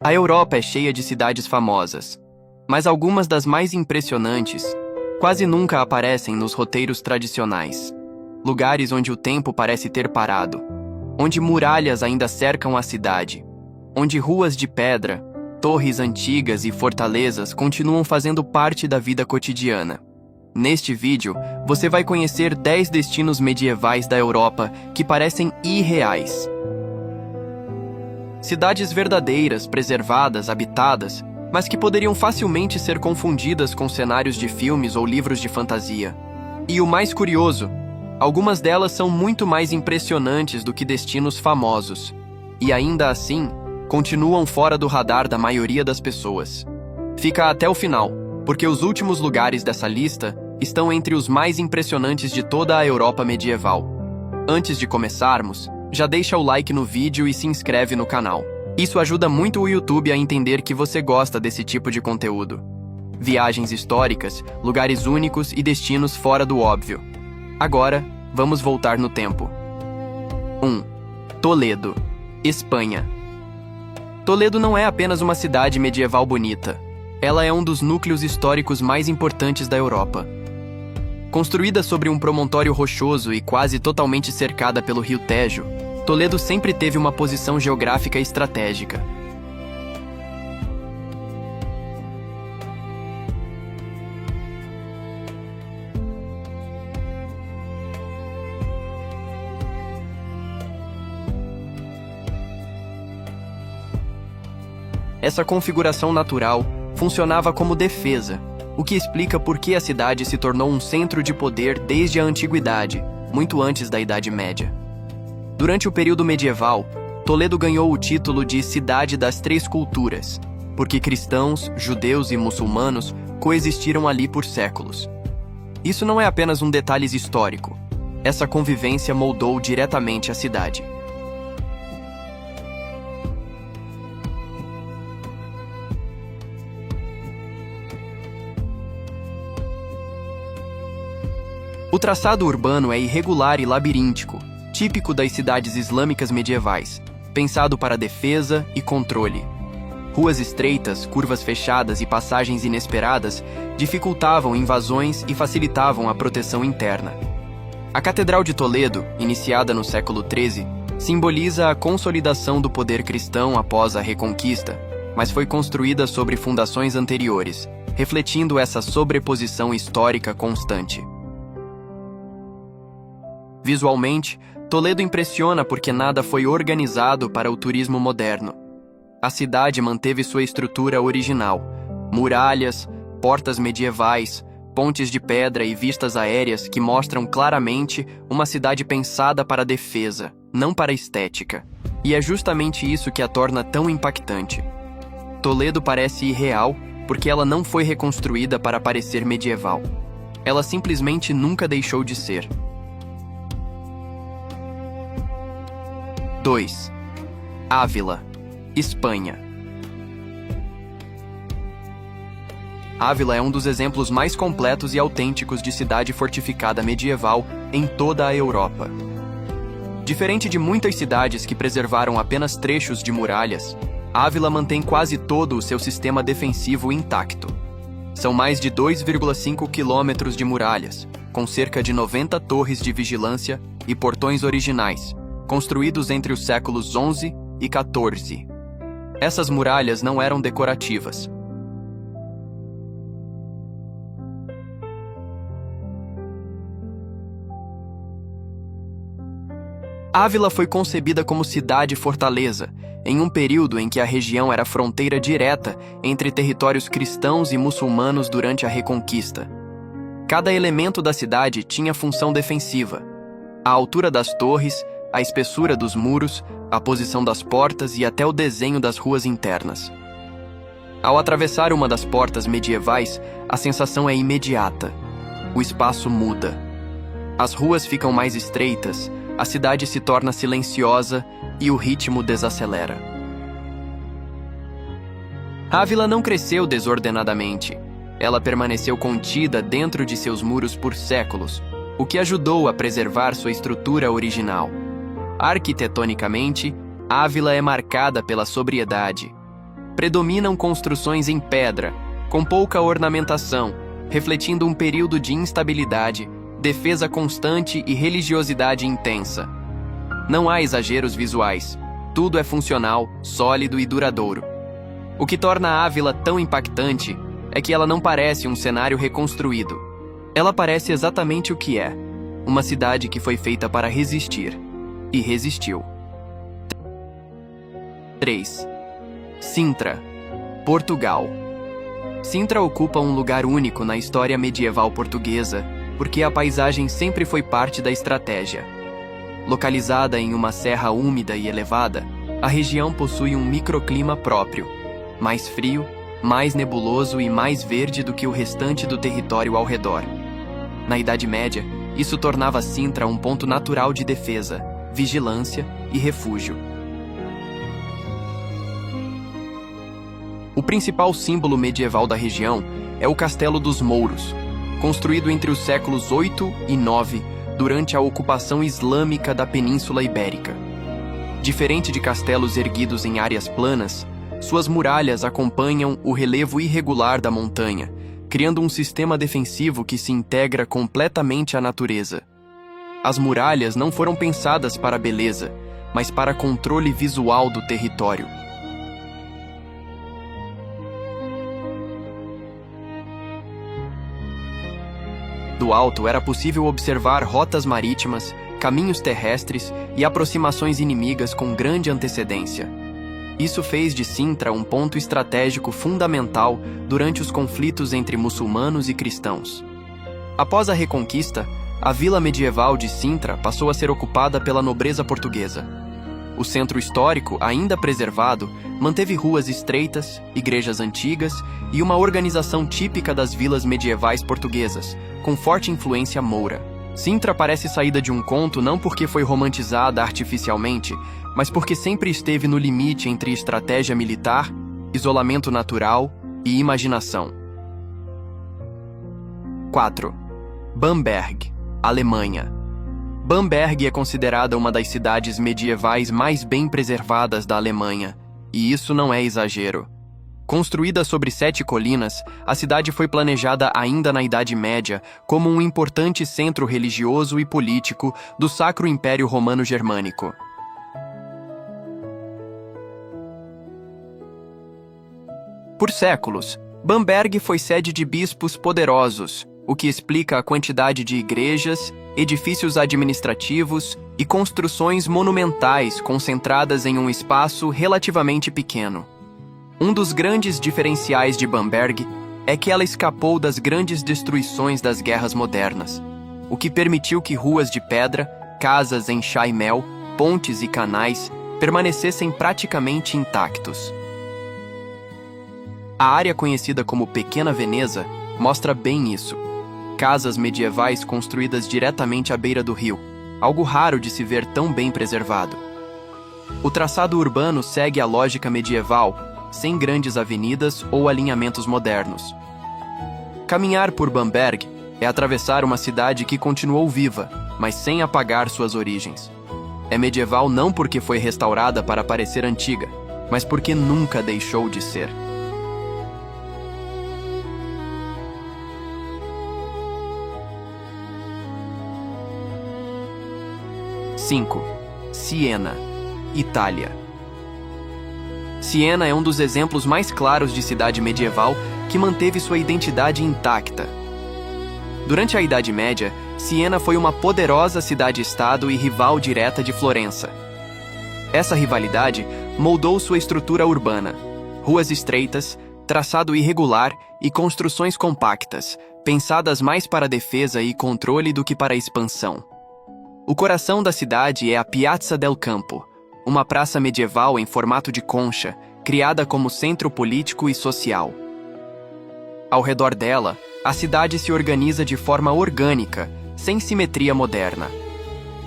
A Europa é cheia de cidades famosas, mas algumas das mais impressionantes quase nunca aparecem nos roteiros tradicionais. Lugares onde o tempo parece ter parado, onde muralhas ainda cercam a cidade, onde ruas de pedra, torres antigas e fortalezas continuam fazendo parte da vida cotidiana. Neste vídeo, você vai conhecer 10 destinos medievais da Europa que parecem irreais. Cidades verdadeiras, preservadas, habitadas, mas que poderiam facilmente ser confundidas com cenários de filmes ou livros de fantasia. E o mais curioso, algumas delas são muito mais impressionantes do que destinos famosos, e ainda assim, continuam fora do radar da maioria das pessoas. Fica até o final, porque os últimos lugares dessa lista estão entre os mais impressionantes de toda a Europa medieval. Antes de começarmos, já deixa o like no vídeo e se inscreve no canal. Isso ajuda muito o YouTube a entender que você gosta desse tipo de conteúdo. Viagens históricas, lugares únicos e destinos fora do óbvio. Agora, vamos voltar no tempo. 1. Toledo, Espanha. Toledo não é apenas uma cidade medieval bonita. Ela é um dos núcleos históricos mais importantes da Europa. Construída sobre um promontório rochoso e quase totalmente cercada pelo rio Tejo, Toledo sempre teve uma posição geográfica estratégica. Essa configuração natural funcionava como defesa, o que explica por que a cidade se tornou um centro de poder desde a antiguidade, muito antes da Idade Média. Durante o período medieval, Toledo ganhou o título de Cidade das Três Culturas, porque cristãos, judeus e muçulmanos coexistiram ali por séculos. Isso não é apenas um detalhe histórico. Essa convivência moldou diretamente a cidade. O traçado urbano é irregular e labiríntico, típico das cidades islâmicas medievais, pensado para defesa e controle. Ruas estreitas, curvas fechadas e passagens inesperadas dificultavam invasões e facilitavam a proteção interna. A Catedral de Toledo, iniciada no século XIII, simboliza a consolidação do poder cristão após a Reconquista, mas foi construída sobre fundações anteriores, refletindo essa sobreposição histórica constante. Visualmente, Toledo impressiona porque nada foi organizado para o turismo moderno. A cidade manteve sua estrutura original: muralhas, portas medievais, pontes de pedra e vistas aéreas que mostram claramente uma cidade pensada para defesa, não para estética. E é justamente isso que a torna tão impactante. Toledo parece irreal porque ela não foi reconstruída para parecer medieval. Ela simplesmente nunca deixou de ser. 2. Ávila, Espanha. Ávila é um dos exemplos mais completos e autênticos de cidade fortificada medieval em toda a Europa. Diferente de muitas cidades que preservaram apenas trechos de muralhas, Ávila mantém quase todo o seu sistema defensivo intacto. São mais de 2,5 quilômetros de muralhas, com cerca de 90 torres de vigilância e portões originais, construídos entre os séculos XI e XIV. Essas muralhas não eram decorativas. Ávila foi concebida como cidade-fortaleza, em um período em que a região era fronteira direta entre territórios cristãos e muçulmanos durante a Reconquista. Cada elemento da cidade tinha função defensiva: a altura das torres, a espessura dos muros, a posição das portas e até o desenho das ruas internas. Ao atravessar uma das portas medievais, a sensação é imediata. O espaço muda. As ruas ficam mais estreitas, a cidade se torna silenciosa e o ritmo desacelera. Ávila não cresceu desordenadamente. Ela permaneceu contida dentro de seus muros por séculos, o que ajudou a preservar sua estrutura original. Arquitetonicamente, Ávila é marcada pela sobriedade. Predominam construções em pedra, com pouca ornamentação, refletindo um período de instabilidade, defesa constante e religiosidade intensa. Não há exageros visuais. Tudo é funcional, sólido e duradouro. O que torna Ávila tão impactante é que ela não parece um cenário reconstruído. Ela parece exatamente o que é: uma cidade que foi feita para resistir. E resistiu. 3. Sintra, Portugal. Sintra ocupa um lugar único na história medieval portuguesa, porque a paisagem sempre foi parte da estratégia. Localizada em uma serra úmida e elevada, a região possui um microclima próprio, mais frio, mais nebuloso e mais verde do que o restante do território ao redor. Na Idade Média, isso tornava Sintra um ponto natural de defesa, vigilância e refúgio. O principal símbolo medieval da região é o Castelo dos Mouros, construído entre os séculos 8 e 9, durante a ocupação islâmica da Península Ibérica. Diferente de castelos erguidos em áreas planas, suas muralhas acompanham o relevo irregular da montanha, criando um sistema defensivo que se integra completamente à natureza. As muralhas não foram pensadas para beleza, mas para controle visual do território. Do alto era possível observar rotas marítimas, caminhos terrestres e aproximações inimigas com grande antecedência. Isso fez de Sintra um ponto estratégico fundamental durante os conflitos entre muçulmanos e cristãos. Após a Reconquista, a vila medieval de Sintra passou a ser ocupada pela nobreza portuguesa. O centro histórico, ainda preservado, manteve ruas estreitas, igrejas antigas e uma organização típica das vilas medievais portuguesas, com forte influência moura. Sintra parece saída de um conto não porque foi romantizada artificialmente, mas porque sempre esteve no limite entre estratégia militar, isolamento natural e imaginação. 4. Bamberg, Alemanha. Bamberg é considerada uma das cidades medievais mais bem preservadas da Alemanha, e isso não é exagero. Construída sobre 7 colinas, a cidade foi planejada ainda na Idade Média como um importante centro religioso e político do Sacro Império Romano Germânico. Por séculos, Bamberg foi sede de bispos poderosos, o que explica a quantidade de igrejas, edifícios administrativos e construções monumentais concentradas em um espaço relativamente pequeno. Um dos grandes diferenciais de Bamberg é que ela escapou das grandes destruições das guerras modernas, o que permitiu que ruas de pedra, casas em chá e mel, pontes e canais permanecessem praticamente intactos. A área conhecida como Pequena Veneza mostra bem isso. Casas medievais construídas diretamente à beira do rio, algo raro de se ver tão bem preservado. O traçado urbano segue a lógica medieval, sem grandes avenidas ou alinhamentos modernos. Caminhar por Bamberg é atravessar uma cidade que continuou viva, mas sem apagar suas origens. É medieval não porque foi restaurada para parecer antiga, mas porque nunca deixou de ser. (5) Siena, Itália. Siena é um dos exemplos mais claros de cidade medieval que manteve sua identidade intacta. Durante a Idade Média, Siena foi uma poderosa cidade-estado e rival direta de Florença. Essa rivalidade moldou sua estrutura urbana: ruas estreitas, traçado irregular e construções compactas, pensadas mais para defesa e controle do que para expansão. O coração da cidade é a Piazza del Campo, uma praça medieval em formato de concha, criada como centro político e social. Ao redor dela, a cidade se organiza de forma orgânica, sem simetria moderna.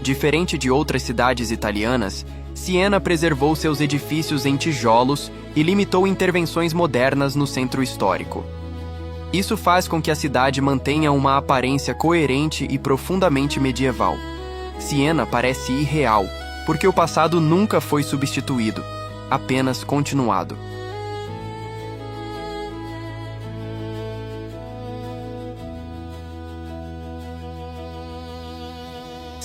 Diferente de outras cidades italianas, Siena preservou seus edifícios em tijolos e limitou intervenções modernas no centro histórico. Isso faz com que a cidade mantenha uma aparência coerente e profundamente medieval. Siena parece irreal, porque o passado nunca foi substituído, apenas continuado.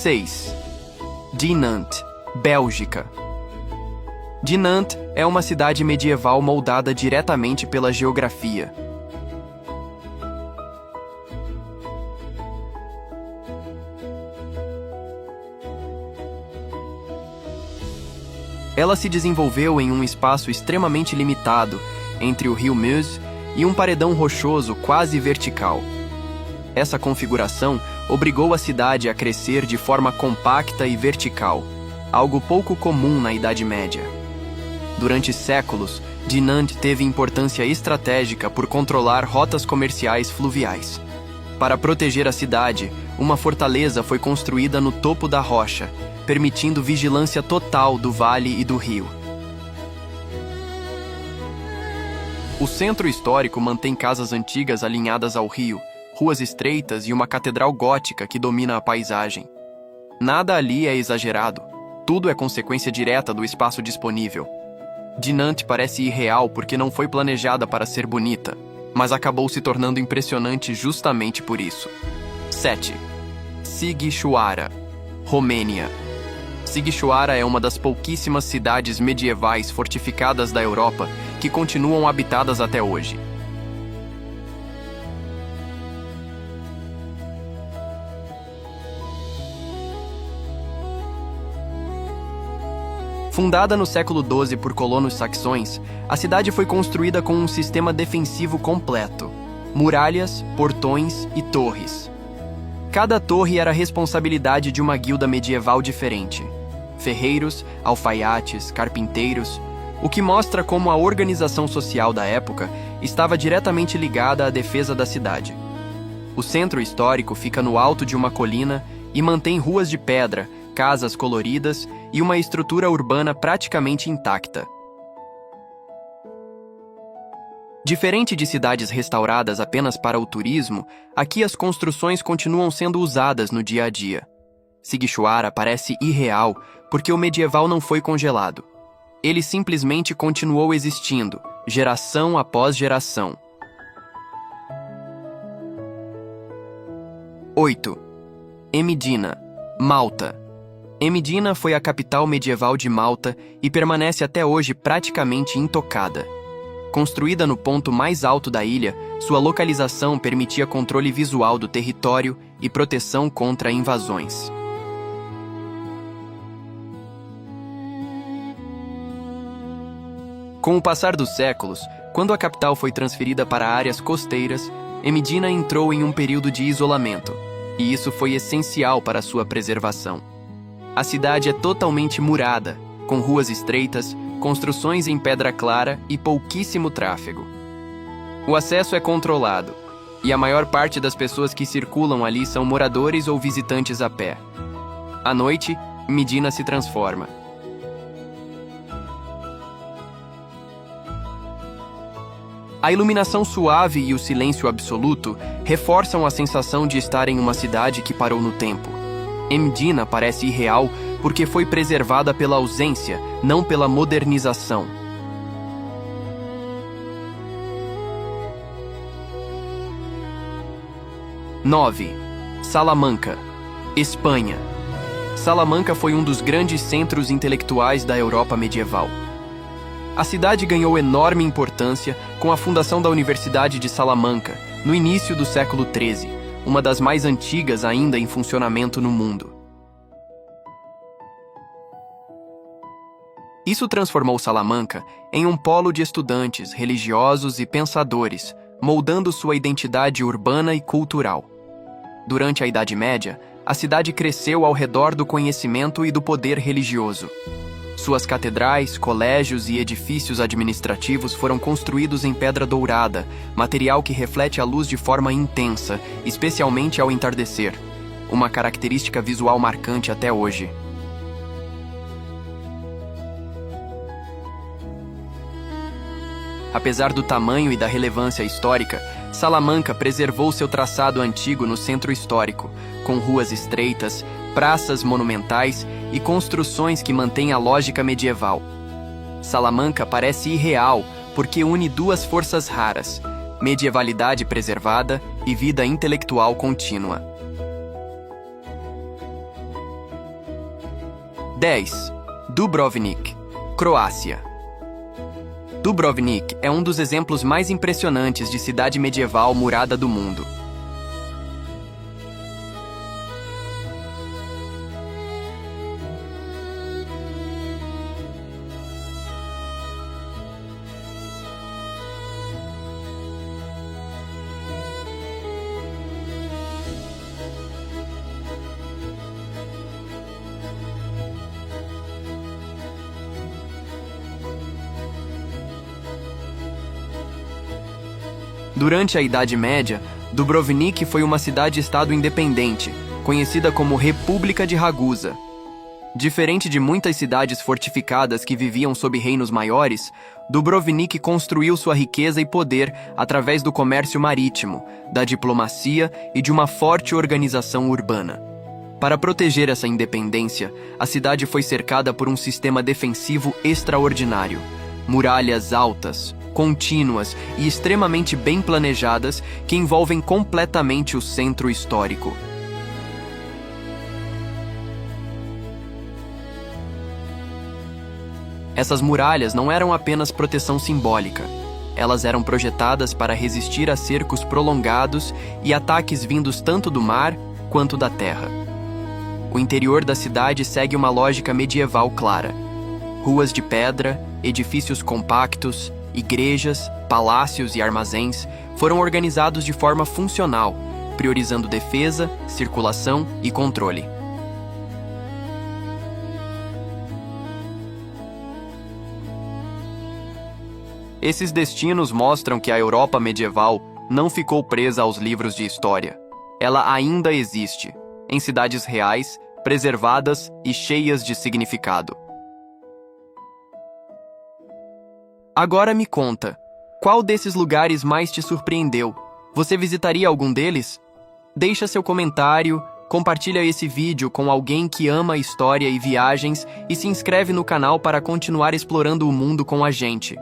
6. Dinant, Bélgica. Dinant é uma cidade medieval moldada diretamente pela geografia. Ela se desenvolveu em um espaço extremamente limitado entre o rio Meuse e um paredão rochoso quase vertical. Essa configuração obrigou a cidade a crescer de forma compacta e vertical, algo pouco comum na Idade Média. Durante séculos, Dinant teve importância estratégica por controlar rotas comerciais fluviais. Para proteger a cidade, uma fortaleza foi construída no topo da rocha, permitindo vigilância total do vale e do rio. O centro histórico mantém casas antigas alinhadas ao rio, ruas estreitas e uma catedral gótica que domina a paisagem. Nada ali é exagerado, tudo é consequência direta do espaço disponível. Dinant parece irreal porque não foi planejada para ser bonita, mas acabou se tornando impressionante justamente por isso. 7. Sighișoara, Romênia. Sighișoara é uma das pouquíssimas cidades medievais fortificadas da Europa que continuam habitadas até hoje. Fundada no século XII por colonos saxões, a cidade foi construída com um sistema defensivo completo: muralhas, portões e torres. Cada torre era responsabilidade de uma guilda medieval diferente: ferreiros, alfaiates, carpinteiros, o que mostra como a organização social da época estava diretamente ligada à defesa da cidade. O centro histórico fica no alto de uma colina e mantém ruas de pedra, casas coloridas e uma estrutura urbana praticamente intacta. Diferente de cidades restauradas apenas para o turismo, aqui as construções continuam sendo usadas no dia a dia. Sighișoara parece irreal porque o medieval não foi congelado. Ele simplesmente continuou existindo, geração após geração. 8. Emidina, Malta. Emidina foi a capital medieval de Malta e permanece até hoje praticamente intocada. Construída no ponto mais alto da ilha, sua localização permitia controle visual do território e proteção contra invasões. Com o passar dos séculos, quando a capital foi transferida para áreas costeiras, Emidina entrou em um período de isolamento, e isso foi essencial para sua preservação. A cidade é totalmente murada, com ruas estreitas, construções em pedra clara e pouquíssimo tráfego. O acesso é controlado, e a maior parte das pessoas que circulam ali são moradores ou visitantes a pé. À noite, Emidina se transforma. A iluminação suave e o silêncio absoluto reforçam a sensação de estar em uma cidade que parou no tempo. Emidina parece irreal porque foi preservada pela ausência, não pela modernização. / 9. Salamanca, Espanha. Salamanca foi um dos grandes centros intelectuais da Europa medieval. A cidade ganhou enorme importância com a fundação da Universidade de Salamanca, no início do século XIII, uma das mais antigas ainda em funcionamento no mundo. Isso transformou Salamanca em um polo de estudantes, religiosos e pensadores, moldando sua identidade urbana e cultural. Durante a Idade Média, a cidade cresceu ao redor do conhecimento e do poder religioso. Suas catedrais, colégios e edifícios administrativos foram construídos em pedra dourada, material que reflete a luz de forma intensa, especialmente ao entardecer, uma característica visual marcante até hoje. Apesar do tamanho e da relevância histórica, Salamanca preservou seu traçado antigo no centro histórico, com ruas estreitas, praças monumentais e construções que mantêm a lógica medieval. Salamanca parece irreal porque une duas forças raras: medievalidade preservada e vida intelectual contínua. 10. Dubrovnik, Croácia. Dubrovnik é um dos exemplos mais impressionantes de cidade medieval murada do mundo. Durante a Idade Média, Dubrovnik foi uma cidade-estado independente, conhecida como República de Ragusa. Diferente de muitas cidades fortificadas que viviam sob reinos maiores, Dubrovnik construiu sua riqueza e poder através do comércio marítimo, da diplomacia e de uma forte organização urbana. Para proteger essa independência, a cidade foi cercada por um sistema defensivo extraordinário. Muralhas altas, contínuas e extremamente bem planejadas que envolvem completamente o centro histórico. Essas muralhas não eram apenas proteção simbólica. Elas eram projetadas para resistir a cercos prolongados e ataques vindos tanto do mar quanto da terra. O interior da cidade segue uma lógica medieval clara. Ruas de pedra, edifícios compactos, igrejas, palácios e armazéns foram organizados de forma funcional, priorizando defesa, circulação e controle. Esses destinos mostram que a Europa medieval não ficou presa aos livros de história. Ela ainda existe, em cidades reais, preservadas e cheias de significado. Agora me conta, qual desses lugares mais te surpreendeu? Você visitaria algum deles? Deixa seu comentário, compartilha esse vídeo com alguém que ama história e viagens e se inscreve no canal para continuar explorando o mundo com a gente.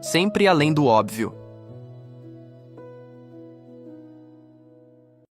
Sempre além do óbvio.